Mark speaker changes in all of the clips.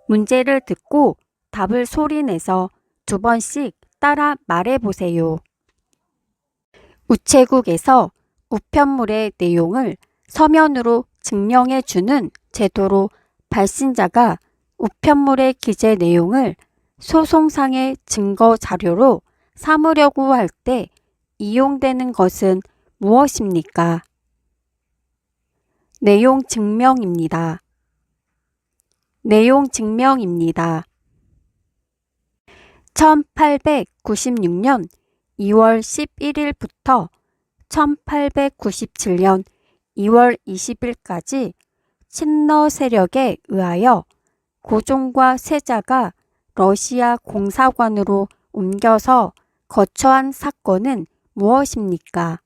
Speaker 1: 문제를 듣고 답을 소리내서 2번씩 따라 말해보세요. 우체국에서 우편물의 내용을 서면으로 증명해주는 제도로 발신자가 우편물의 기재 내용을 소송상의 증거 자료로 삼으려고 할 때 이용되는 것은 무엇입니까? 내용 증명입니다. 내용 증명입니다. 1896년 2월 11일부터 1897년 2월 20일까지 친러 세력에 의하여 고종과 세자가 러시아 공사관으로 옮겨서 거처한 사건은 무엇입니까?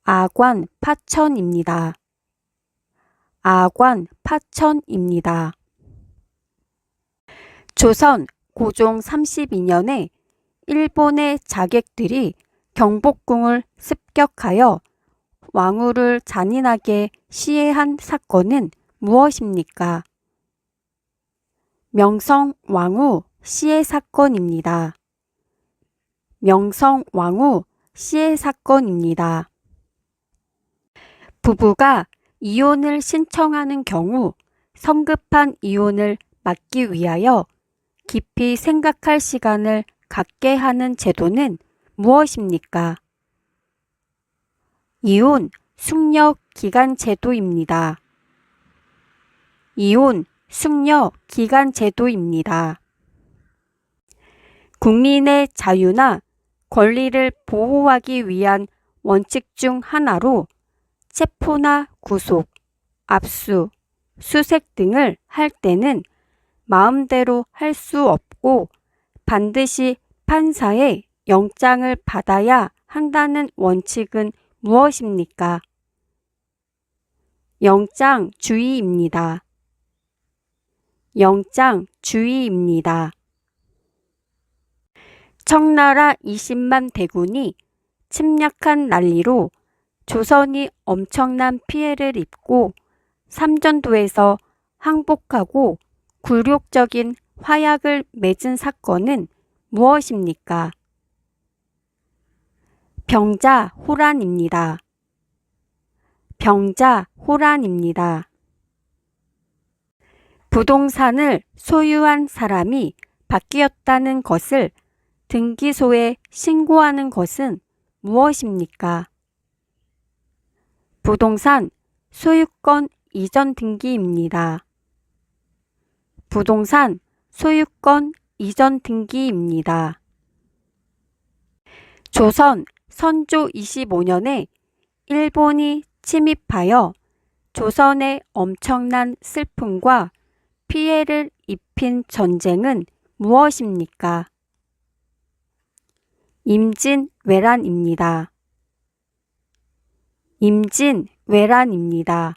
Speaker 1: 아관 파천입니다. 아관 파천입니다. 조선 고종 32년에 일본의 자객들이 경복궁을 습격하여 왕후를 잔인하게 시해한 사건은 무엇입니까? 명성왕후 시해 사건입니다. 명성왕후 시해 사건입니다. 부부가 이혼을 신청하는 경우 성급한 이혼을 막기 위하여 깊이 생각할 시간을 갖게 하는 제도는 무엇입니까? 이혼 숙려 기간 제도입니다. 이혼 숙려 기간 제도입니다. 국민의 자유나 권리를 보호하기 위한 원칙 중 하나로 체포나 구속, 압수, 수색 등을 할 때는 마음대로 할 수 없고 반드시 판사의 영장을 받아야 한다는 원칙은 무엇입니까? 영장주의입니다. 영장주의입니다. 청나라 20만 대군이 침략한 난리로 조선이 엄청난 피해를 입고 삼전도에서 항복하고 굴욕적인 화약을 맺은 사건은 무엇입니까? 병자호란입니다. 병자호란입니다. 부동산을 소유한 사람이 바뀌었다는 것을 등기소에 신고하는 것은 무엇입니까? 부동산 소유권 이전 등기입니다. 부동산 소유권 이전 등기입니다. 조선 선조 25년에 일본이 침입하여 조선에 엄청난 슬픔과 피해를 입힌 전쟁은 무엇입니까? 임진왜란입니다. 임진왜란입니다.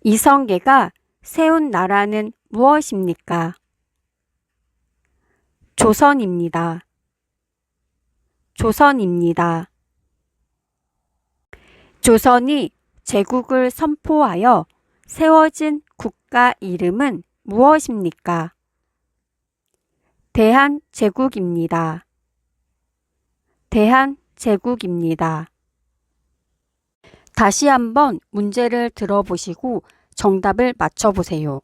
Speaker 1: 이성계가 세운 나라는 무엇입니까? 조선입니다. 조선입니다. 조선이 제국을 선포하여 세워진 국가 이름은 무엇입니까? 대한제국입니다. 대한제국입니다. 다시 한번 문제를 들어보시고 정답을 맞춰보세요.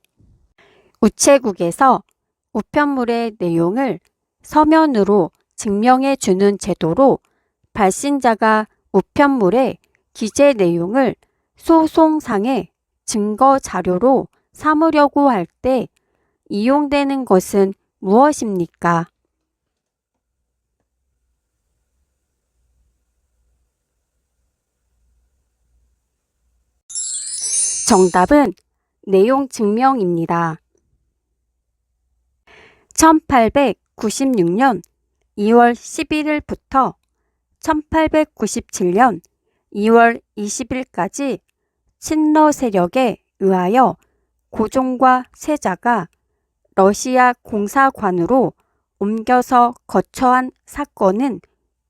Speaker 1: 우체국에서 우편물의 내용을 서면으로 증명해 주는 제도로 발신자가 우편물의 기재 내용을 소송상의 증거 자료로 삼으려고 할 때 이용되는 것은 무엇입니까? 정답은 내용 증명입니다. 1896년 2월 11일부터 1897년 2월 20일까지 친러 세력에 의하여 고종과 세자가 러시아 공사관으로 옮겨서 거처한 사건은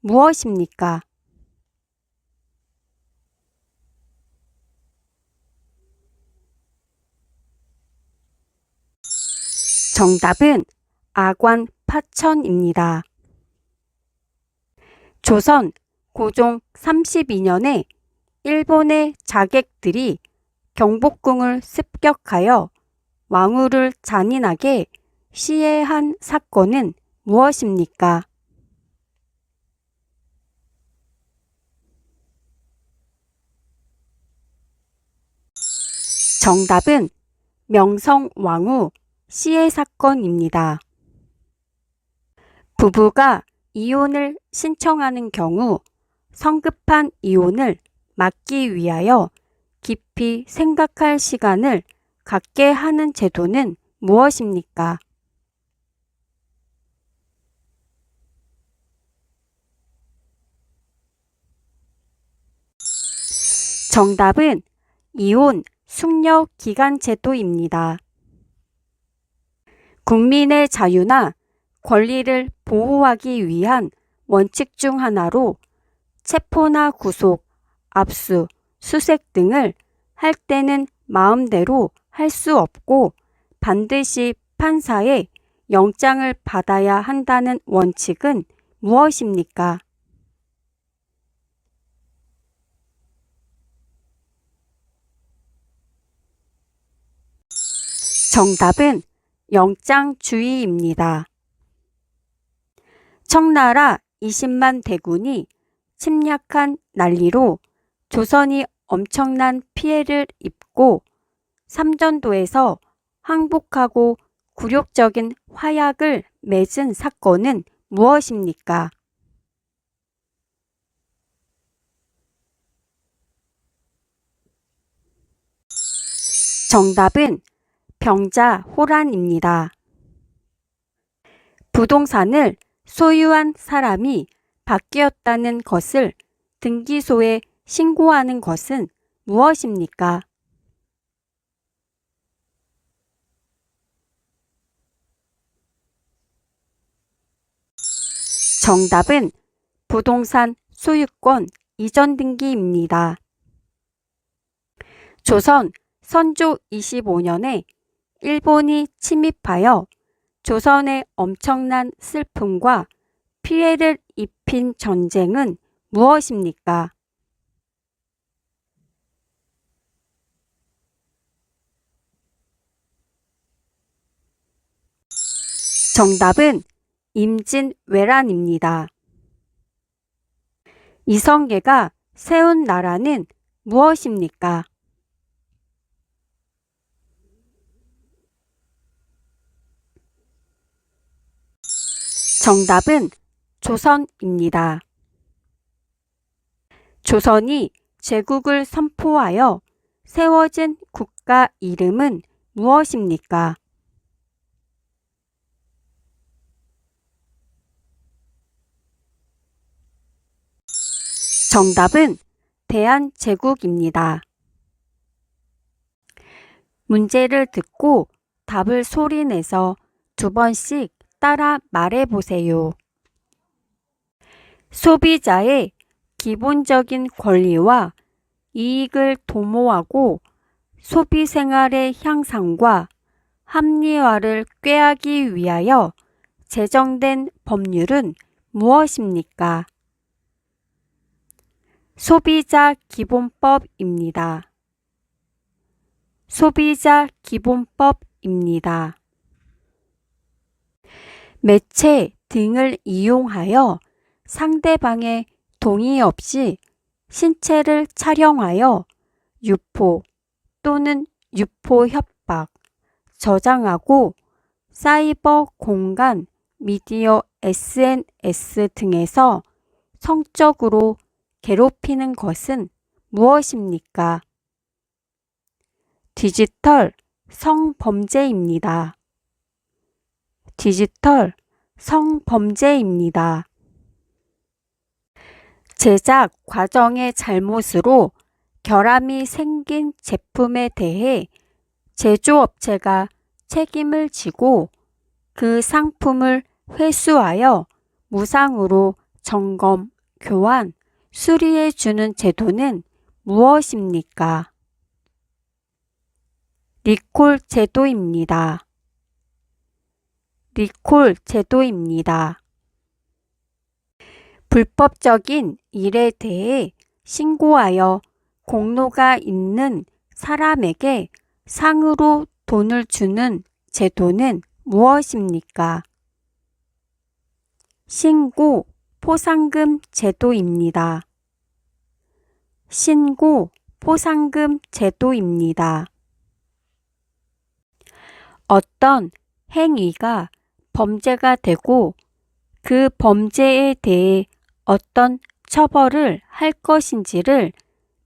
Speaker 1: 무엇입니까? 정답은 아관 파천입니다. 조선 고종 32년에 일본의 자객들이 경복궁을 습격하여 왕후를 잔인하게 시해한 사건은 무엇입니까? 정답은 명성왕후 시해 사건입니다. 부부가 이혼을 신청하는 경우 성급한 이혼을 막기 위하여 깊이 생각할 시간을 갖게 하는 제도는 무엇입니까? 정답은 이혼 숙려 기간 제도입니다. 국민의 자유나 권리를 보호하기 위한 원칙 중 하나로 체포나 구속, 압수, 수색 등을 할 때는 마음대로 할 수 없고 반드시 판사의 영장을 받아야 한다는 원칙은 무엇입니까? 정답은 영장주의입니다. 청나라 20만 대군이 침략한 난리로 조선이 엄청난 피해를 입고 삼전도에서 항복하고 굴욕적인 화약을 맺은 사건은 무엇입니까? 정답은 병자호란입니다. 부동산을 소유한 사람이 바뀌었다는 것을 등기소에 신고하는 것은 무엇입니까? 정답은 부동산 소유권 이전 등기입니다. 조선 선조 25년에 일본이 침입하여 조선에 엄청난 슬픔과 피해를 입힌 전쟁은 무엇입니까? 정답은 임진왜란입니다. 이성계가 세운 나라는 무엇입니까? 정답은 조선입니다. 조선이 제국을 선포하여 세워진 국가 이름은 무엇입니까? 정답은 대한제국입니다. 문제를 듣고 답을 소리내서 2번씩 따라 말해보세요. 소비자의 기본적인 권리와 이익을 도모하고 소비 생활의 향상과 합리화를 꾀하기 위하여 제정된 법률은 무엇입니까? 소비자 기본법입니다. 소비자 기본법입니다. 매체 등을 이용하여 상대방의 동의 없이 신체를 촬영하여 유포 또는 유포 협박, 저장하고 사이버 공간, 미디어 SNS 등에서 성적으로 괴롭히는 것은 무엇입니까? 디지털 성범죄입니다. 디지털 성범죄입니다. 제작 과정의 잘못으로 결함이 생긴 제품에 대해 제조업체가 책임을 지고 그 상품을 회수하여 무상으로 점검, 교환, 수리해 주는 제도는 무엇입니까? 리콜 제도입니다. 리콜 제도입니다. 불법적인 일에 대해 신고하여 공로가 있는 사람에게 상으로 돈을 주는 제도는 무엇입니까? 신고 포상금 제도입니다. 신고 포상금 제도입니다. 어떤 행위가 범죄가 되고 그 범죄에 대해 어떤 처벌을 할 것인지를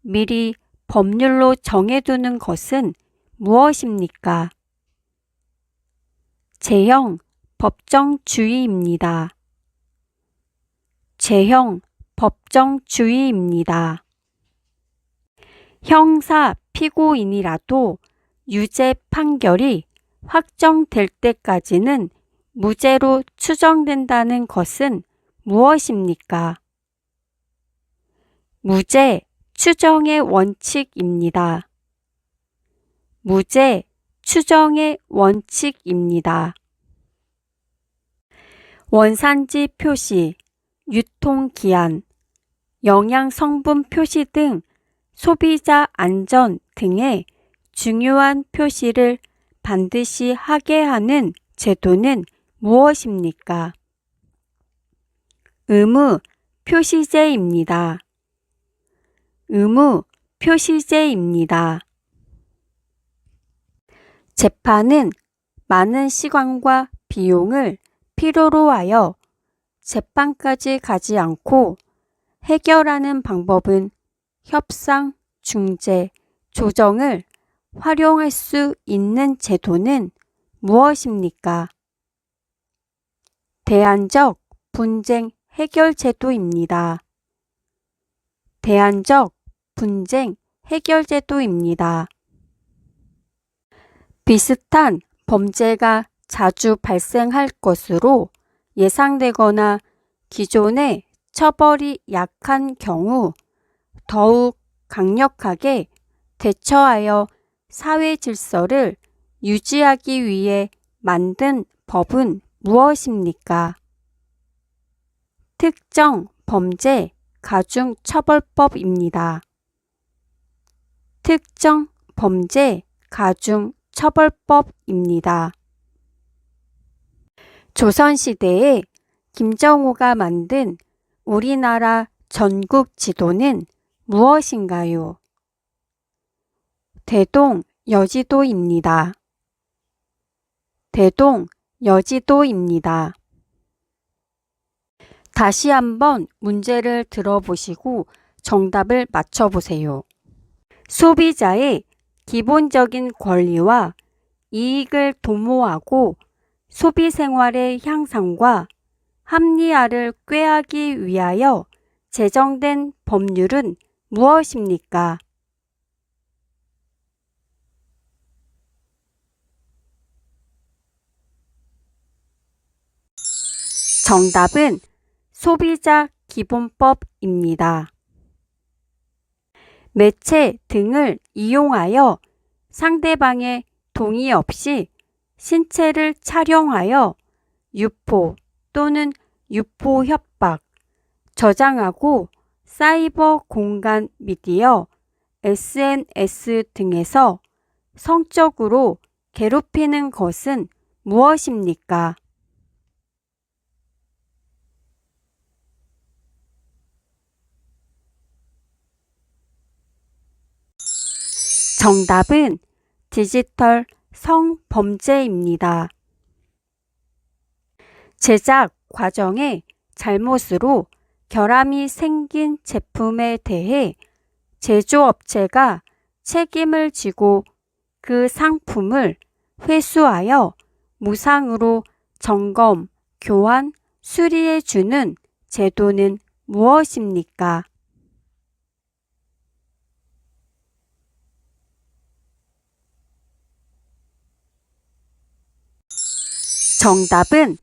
Speaker 1: 미리 법률로 정해두는 것은 무엇입니까? 제형 법정주의입니다. 제형 법정주의입니다. 형사 피고인이라도 유죄 판결이 확정될 때까지는 무죄로 추정된다는 것은 무엇입니까? 무죄 추정의 원칙입니다. 무죄 추정의 원칙입니다. 원산지 표시, 유통기한, 영양성분 표시 등 소비자 안전 등의 중요한 표시를 반드시 하게 하는 제도는 무엇입니까? 의무 표시제입니다. 의무 표시제입니다. 재판은 많은 시간과 비용을 필요로 하여 재판까지 가지 않고 해결하는 방법은 협상, 중재, 조정을 활용할 수 있는 제도는 무엇입니까? 대안적 분쟁 해결 제도입니다. 대안적 분쟁 해결 제도입니다. 비슷한 범죄가 자주 발생할 것으로 예상되거나 기존의 처벌이 약한 경우 더욱 강력하게 대처하여 사회 질서를 유지하기 위해 만든 법은 무엇입니까? 특정 범죄 가중처벌법입니다. 특정 범죄 가중처벌법입니다. 조선시대에 김정호가 만든 우리나라 전국 지도는 무엇인가요? 대동여지도입니다. 대동여지도입니다. 다시 한번 문제를 들어보시고 정답을 맞춰보세요. 소비자의 기본적인 권리와 이익을 도모하고 소비 생활의 향상과 합리화를 꾀하기 위하여 제정된 법률은 무엇입니까? 정답은 소비자 기본법입니다. 매체 등을 이용하여 상대방의 동의 없이 신체를 촬영하여 유포 또는 유포 협박, 저장하고 사이버 공간 미디어, SNS 등에서 성적으로 괴롭히는 것은 무엇입니까? 정답은 디지털 성범죄입니다. 제작 과정의 잘못으로 결함이 생긴 제품에 대해 제조업체가 책임을 지고 그 상품을 회수하여 무상으로 점검, 교환, 수리해 주는 제도는 무엇입니까? 정답은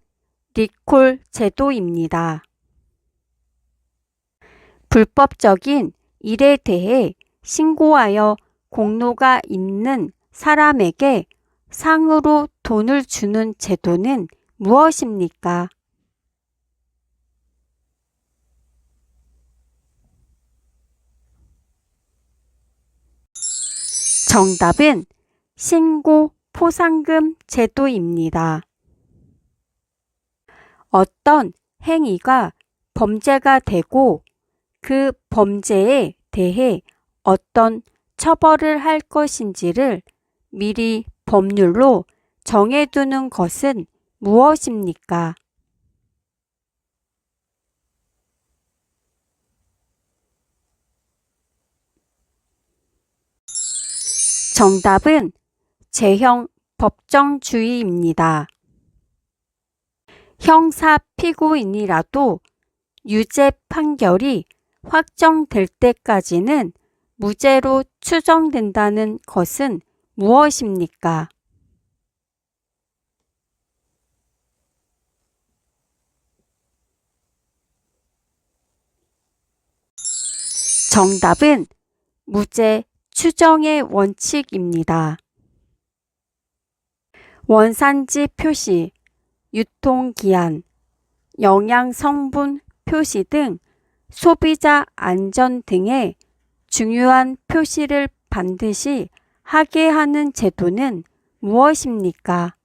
Speaker 1: 리콜 제도입니다. 불법적인 일에 대해 신고하여 공로가 있는 사람에게 상으로 돈을 주는 제도는 무엇입니까? 정답은 신고 포상금 제도입니다. 어떤 행위가 범죄가 되고 그 범죄에 대해 어떤 처벌을 할 것인지를 미리 법률로 정해두는 것은 무엇입니까? 정답은 제형 법정주의입니다. 형사 피고인이라도 유죄 판결이 확정될 때까지는 무죄로 추정된다는 것은 무엇입니까? 정답은 무죄 추정의 원칙입니다. 원산지 표시, 유통기한, 영양 성분 표시 등 소비자 안전 등의 중요한 표시를 반드시 하게 하는 제도는 무엇입니까?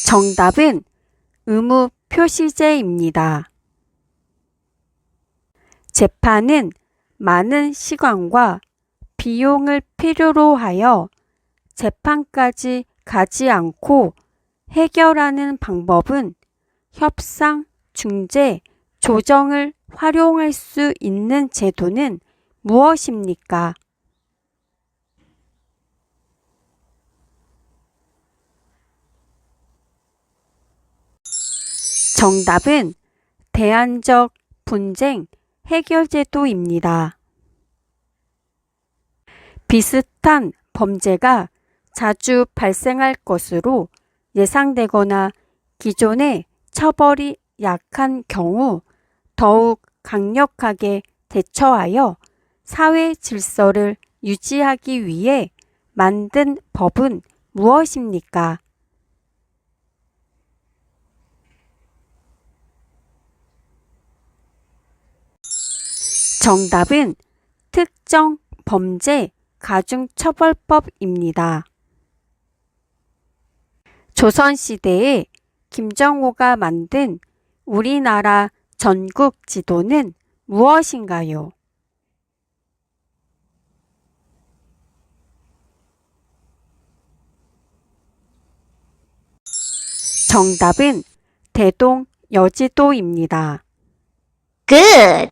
Speaker 1: 정답은 의무 표시제입니다. 재판은 많은 시간과 비용을 필요로 하여 재판까지 가지 않고 해결하는 방법은 협상, 중재, 조정을 활용할 수 있는 제도는 무엇입니까? 정답은 대안적 분쟁 해결제도입니다. 비슷한 범죄가 자주 발생할 것으로 예상되거나 기존의 처벌이 약한 경우 더욱 강력하게 대처하여 사회 질서를 유지하기 위해 만든 법은 무엇입니까? 정답은 특정 범죄 가중처벌법입니다. 조선시대에 김정호가 만든 우리나라 전국 지도는 무엇인가요? 정답은 대동 여지도입니다.
Speaker 2: Good.